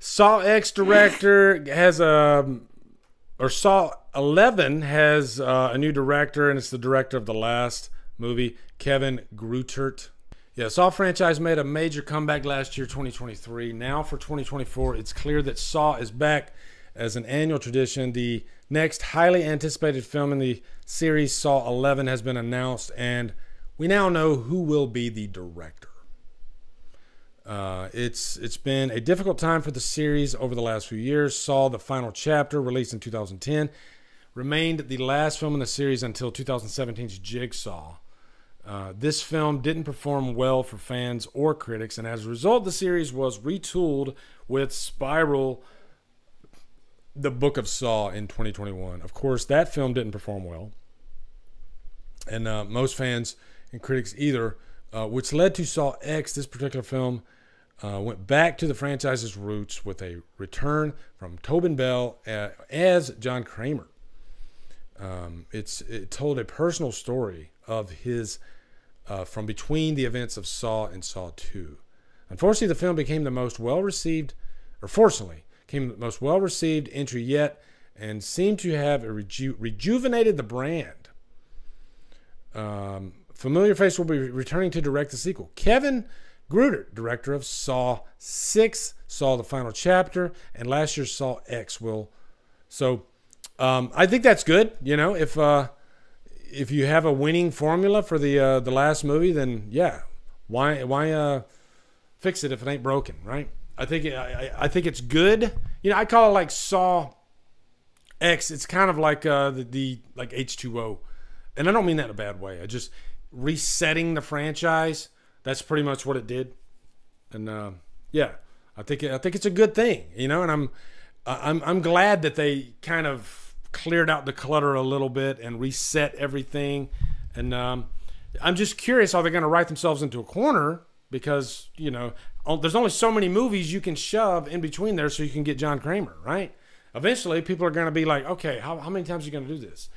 Saw X director has or Saw 11 has a new director, and it's the director of the last movie, Kevin Greutert. Yeah, Saw franchise made a major comeback last year, 2023. Now for 2024, it's clear that Saw is back as an annual tradition. The next highly anticipated film in the series, Saw 11, has been announced, and we now know who will be the director. It's been a difficult time for the series over the last few years. Saw the final chapter, released in 2010, remained the last film in the series until 2017's Jigsaw. This film didn't perform well for fans or critics, and as a result, the series was retooled with Spiral, the Book of Saw, in 2021. Of course, that film didn't perform well, and most fans and critics either, which led to Saw X. This particular film went back to the franchise's roots with a return from Tobin Bell as John Kramer. It told a personal story of his from between the events of Saw and Saw 2. Unfortunately, the film became the most well-received, or fortunately, became the most well-received entry yet, and seemed to have rejuvenated the brand. Familiar face will be returning to direct the sequel. Kevin Greutert, director of Saw 6, Saw the Final Chapter, and last year's Saw X will. So I think that's good. You know, if you have a winning formula for the last movie, then yeah, why fix it if it ain't broken, right? I think it's good. You know, I call it like Saw X. It's kind of like the like H2O, and I don't mean that in a bad way. I just resetting the franchise. That's pretty much what it did, and yeah, I think it's a good thing, you know. And I'm glad that they kind of cleared out the clutter a little bit and reset everything. And I'm just curious how they're going to write themselves into a corner, because you know there's only so many movies you can shove in between there so you can get John Kramer, right? Eventually, people are going to be like, okay, how many times are you going to do this?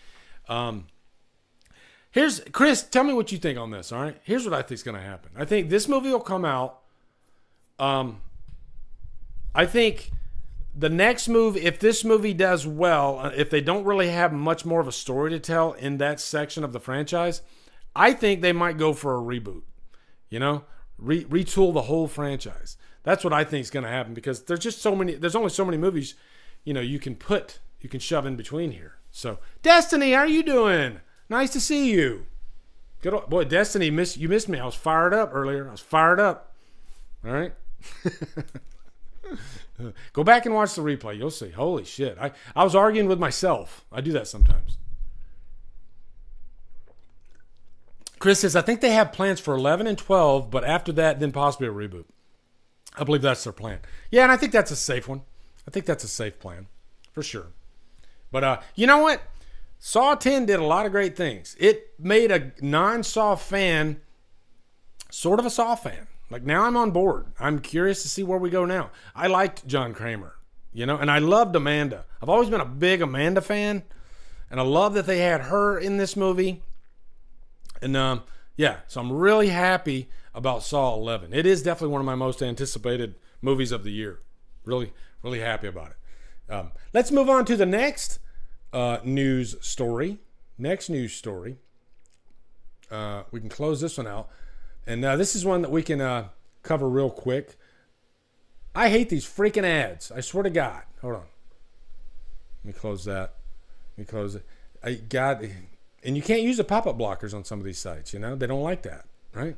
Here's Chris. Tell me what you think on this. All right. Here's what I think is going to happen. I think this movie will come out. I think the next movie, if this movie does well, if they don't really have much more of a story to tell in that section of the franchise, I think they might go for a reboot. You know, retool the whole franchise. That's what I think is going to happen, because there's just so many. There's only so many movies, you know, you can shove in between here. So, Destiny, how are you doing? Nice to see you. Good old, boy, Destiny, you missed me. I was fired up earlier. I was fired up. All right. Go back and watch the replay. You'll see. Holy shit. I was arguing with myself. I do that sometimes. Chris says, I think they have plans for 11 and 12, but after that, then possibly a reboot. I believe that's their plan. Yeah, and I think that's a safe one. I think that's a safe plan for sure. But you know what? Saw 10 did a lot of great things. It made a non-Saw fan sort of a Saw fan. Like, now I'm on board. I'm curious to see where we go now. I liked John Kramer, you know, and I loved Amanda. I've always been a big Amanda fan, and I love that they had her in this movie. And yeah, so I'm really happy about Saw 11. It is definitely one of my most anticipated movies of the year. Really, really happy about it. Let's move on to the next news story. Next news story. We can close this one out. And this is one that we can cover real quick. I hate these freaking ads. I swear to God. Hold on. Let me close that. Let me close it. And you can't use the pop-up blockers on some of these sites, you know? They don't like that, right?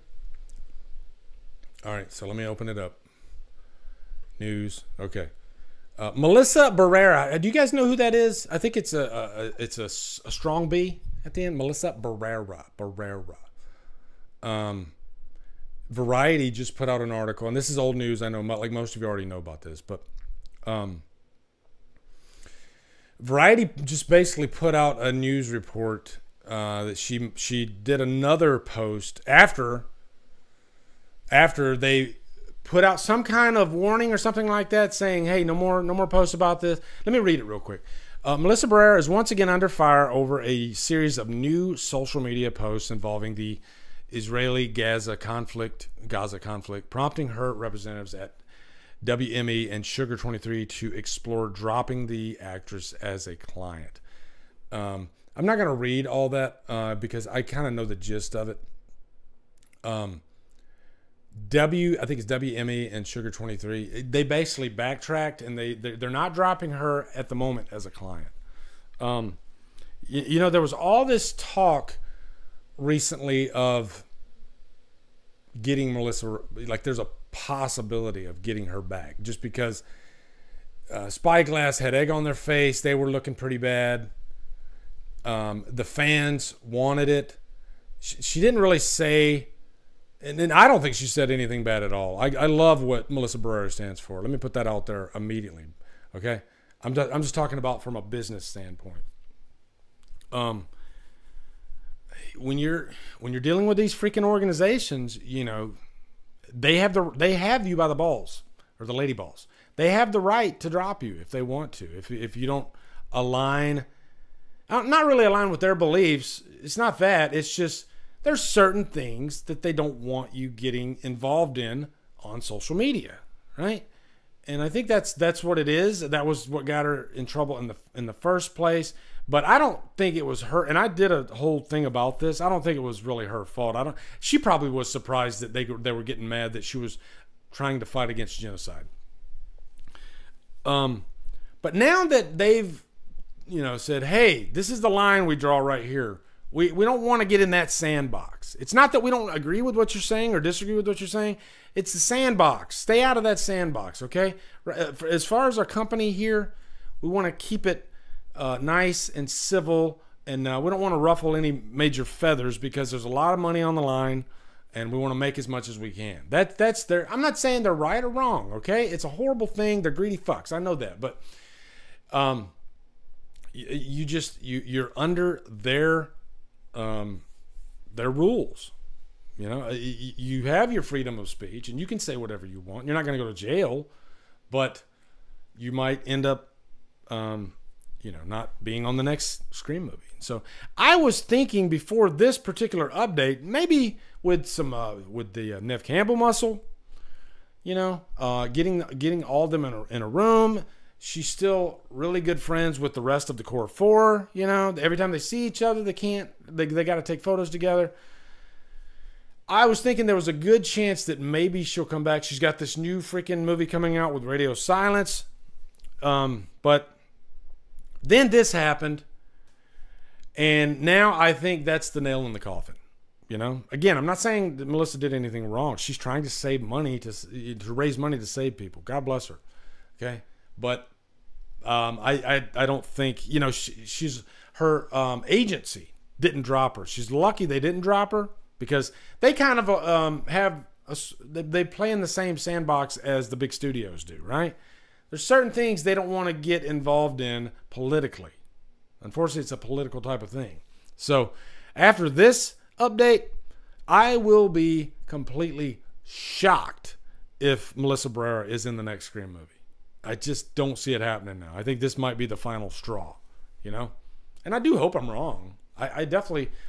All right, so let me open it up. News. Okay. Melissa Barerra. Do you guys know who that is? I think it's a strong B at the end. Melissa Barerra. Variety just put out an article, and this is old news. I know, like most of you already know about this, but Variety just basically put out a news report that she did another post after they put out some kind of warning or something like that, saying, hey, no more posts about this. Let me read it real quick. Melissa Barerra is once again under fire over a series of new social media posts involving the Israeli Gaza conflict, prompting her representatives at WME and Sugar 23 to explore dropping the actress as a client. I'm not going to read all that because I kind of know the gist of it. I think it's WME and Sugar 23. They basically backtracked, and they're not dropping her at the moment as a client. You know, there was all this talk recently of getting Melissa, like there's a possibility of getting her back just because Spyglass had egg on their face. They were looking pretty bad. The fans wanted it. She didn't really say, and then I don't think she said anything bad at all. I love what Melissa Barerra stands for. Let me put that out there immediately. Okay. I'm just talking about from a business standpoint. When you're dealing with these freaking organizations, you know, they have you by the balls, or the lady balls. They have the right to drop you if they want to. If you don't align, not really align with their beliefs. It's not that. It's just there's certain things that they don't want you getting involved in on social media, right? And I think that's what it is. That was what got her in trouble in the first place. But I don't think it was her. And I did a whole thing about this. I don't think it was really her fault. She probably was surprised that they were getting mad that she was trying to fight against genocide. But now that they've, you know, said, hey, this is the line we draw right here. We don't want to get in that sandbox. It's not that we don't agree with what you're saying or disagree with what you're saying. It's the sandbox. Stay out of that sandbox, okay? As far as our company here, we want to keep it nice and civil, and we don't want to ruffle any major feathers because there's a lot of money on the line, and we want to make as much as we can. That's their. I'm not saying they're right or wrong, okay? It's a horrible thing. They're greedy fucks. I know that, but you're under their rules. You know, you have your freedom of speech, and you can say whatever you want. You're not going to go to jail, but you might end up, you know, not being on the next Scream movie. So I was thinking before this particular update, maybe with some with the Nev Campbell muscle, you know, getting all of them in a room. She's still really good friends with the rest of the core four. You know, every time they see each other, they got to take photos together. I was thinking there was a good chance that maybe she'll come back. She's got this new freaking movie coming out with Radio Silence. But then this happened. And now I think that's the nail in the coffin. You know, again, I'm not saying that Melissa did anything wrong. She's trying to save money to raise money to save people. God bless her. Okay. But I don't think, you know, she's her agency didn't drop her. She's lucky they didn't drop her because they kind of they play in the same sandbox as the big studios do, right? There's certain things they don't want to get involved in politically. Unfortunately, it's a political type of thing. So after this update, I will be completely shocked if Melissa Barerra is in the next Scream movie. I just don't see it happening now. I think this might be the final straw, you know? And I do hope I'm wrong. I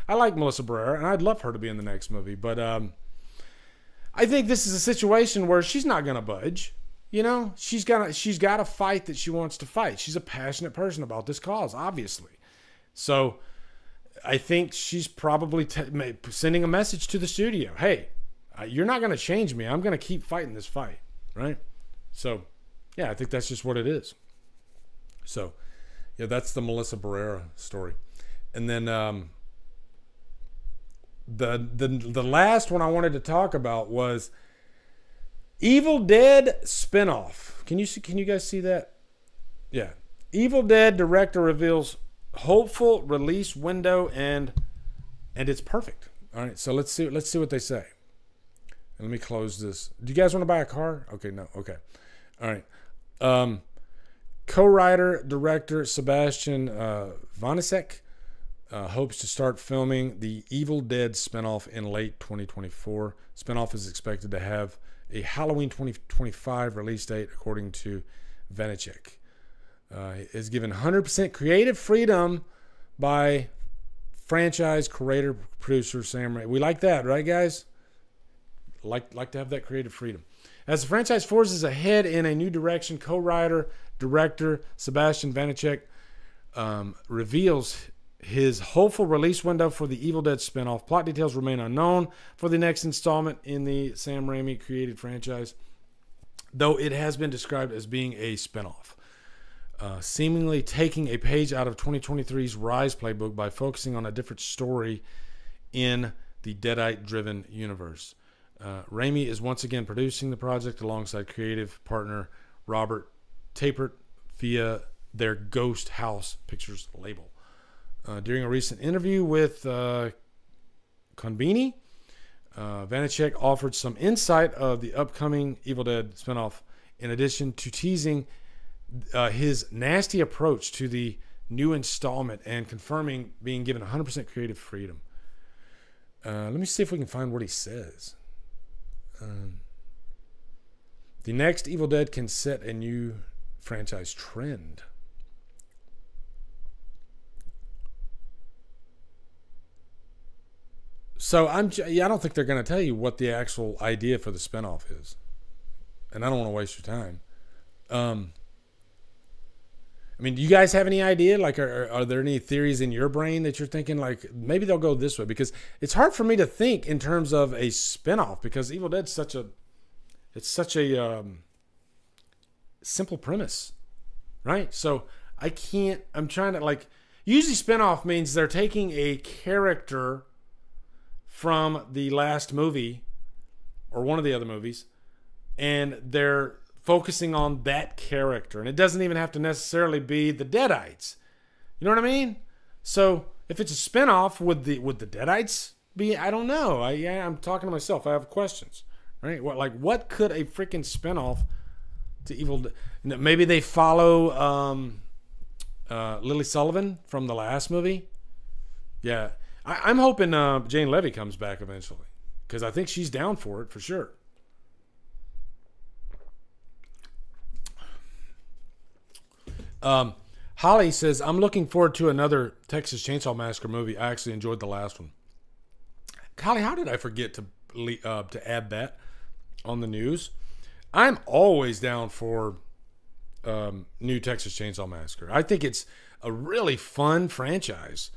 like Melissa Barerra, and I'd love her to be in the next movie. But I think this is a situation where she's not going to budge. You know, she's got a fight that she wants to fight. She's a passionate person about this cause, obviously. So I think she's probably sending a message to the studio. Hey, you're not going to change me. I'm going to keep fighting this fight, right? So, yeah, I think that's just what it is. So, yeah, that's the Melissa Barerra story. And then the last one I wanted to talk about was Evil Dead Spinoff. Can you guys see that? Yeah. Evil Dead director reveals hopeful release window and it's perfect. All right, so let's see what they say. And let me close this. Do you guys want to buy a car? Okay, no. Okay. All right. Co-writer, director Sebastian Vanisek hopes to start filming the Evil Dead spinoff in late 2024. Spinoff is expected to have a Halloween 2025 release date, according to Vanisek. Is given 100% creative freedom by franchise creator producer Sam Raimi. We like that, right, guys? Like to have that creative freedom. As the franchise forges ahead in a new direction, co-writer, director Sebastian Vanacek reveals his hopeful release window for the Evil Dead spinoff. Plot details remain unknown for the next installment in the Sam Raimi created franchise, though it has been described as being a spinoff, seemingly taking a page out of 2023's Rise playbook by focusing on a different story in the Deadite-driven universe. Raimi is once again producing the project alongside creative partner Robert Tapert via their Ghost House Pictures label. During a recent interview with Konbini, Vanacek offered some insight of the upcoming Evil Dead spinoff, in addition to teasing his nasty approach to the new installment and confirming being given 100% creative freedom. Let me see if we can find what he says. The next Evil Dead can set a new franchise trend. So I don't think they're going to tell you what the actual idea for the spinoff is, and I don't want to waste your time. I mean, do you guys have any idea? Like, are there any theories in your brain that you're thinking like maybe they'll go this way? Because it's hard for me to think in terms of a spinoff, because Evil Dead's such a simple premise, right? So I can't. I'm trying to like. Usually, spinoff means they're taking a character from the last movie or one of the other movies, and they're focusing on that character, and it doesn't even have to necessarily be the Deadites. You know what I mean? So if it's a spinoff, would the Deadites be? I don't know. I'm talking to myself. I have questions. Right? What could a freaking spinoff to Evil Dead? Maybe they follow Lily Sullivan from the last movie. Yeah. I'm hoping Jane Levy comes back eventually, because I think she's down for it for sure. Holly says, I'm looking forward to another Texas Chainsaw Massacre movie. I actually enjoyed the last one. Holly, how did I forget to add that on the news? I'm always down for new Texas Chainsaw Massacre. I think it's a really fun franchise.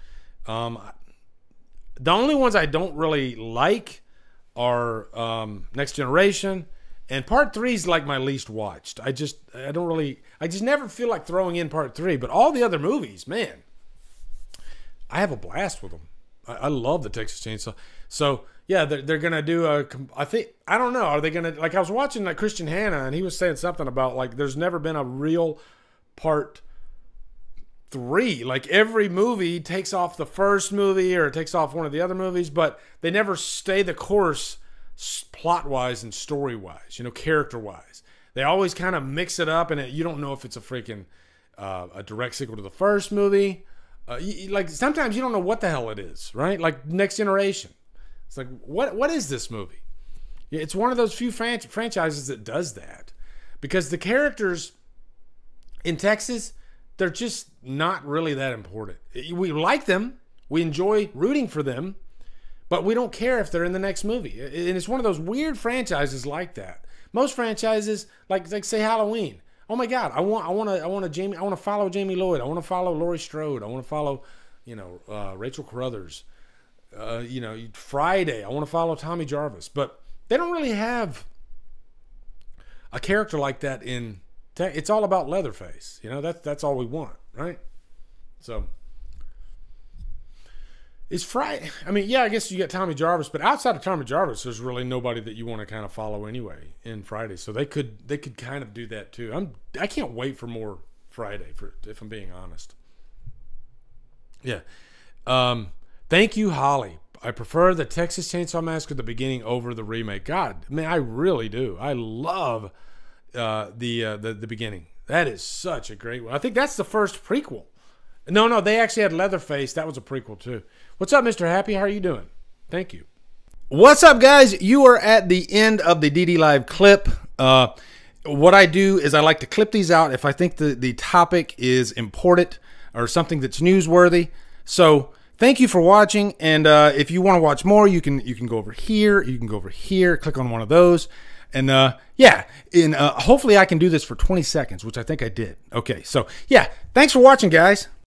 The only ones I don't really like are Next Generation, and Part 3 is like my least watched. I just never feel like throwing in Part 3. But all the other movies, man, I have a blast with them. I love the Texas Chainsaw. So yeah, they're gonna do a. I don't know. Are they gonna, like, I was watching like Christian Hanna, and he was saying something about like there's never been a real Part 3. Like every movie takes off the first movie or it takes off one of the other movies, but they never stay the course plot-wise and story-wise, character-wise. They always kind of mix it up, and you don't know if it's a freaking a direct sequel to the first movie. Like sometimes you don't know what the hell it is, right? Like Next Generation. It's like, what is this movie? Yeah, it's one of those few franchises that does that, because the characters in Texas, they're just not really that important. We like them. We enjoy rooting for them. But we don't care if they're in the next movie. And it's one of those weird franchises like that. Most franchises, like say Halloween. Oh my God, I want to follow Jamie Lloyd. I want to follow Laurie Strode. I want to follow, Rachel Carruthers. Friday, I want to follow Tommy Jarvis. But they don't really have a character like that in. It's all about Leatherface. That's all we want, right? So is Friday. I mean, yeah, I guess you got Tommy Jarvis, but outside of Tommy Jarvis, there's really nobody that you want to kind of follow anyway in Friday. So they could kind of do that too. I can't wait for more Friday, if I'm being honest. Yeah. Thank you, Holly. I prefer the Texas Chainsaw Massacre the beginning over the remake. God, man, I really do. I love the beginning. That is such a great one. I think that's the first prequel. No, they actually had Leatherface. That was a prequel too. What's up, Mr. Happy? How are you doing? Thank you. What's up, guys? You are at the end of the DD Live clip. What I do is I like to clip these out if I think the topic is important or something that's newsworthy. So thank you for watching. And if you want to watch more, you can go over here. You can go over here. Click on one of those. And yeah, hopefully I can do this for 20 seconds, which I think I did. Okay, so yeah, thanks for watching, guys.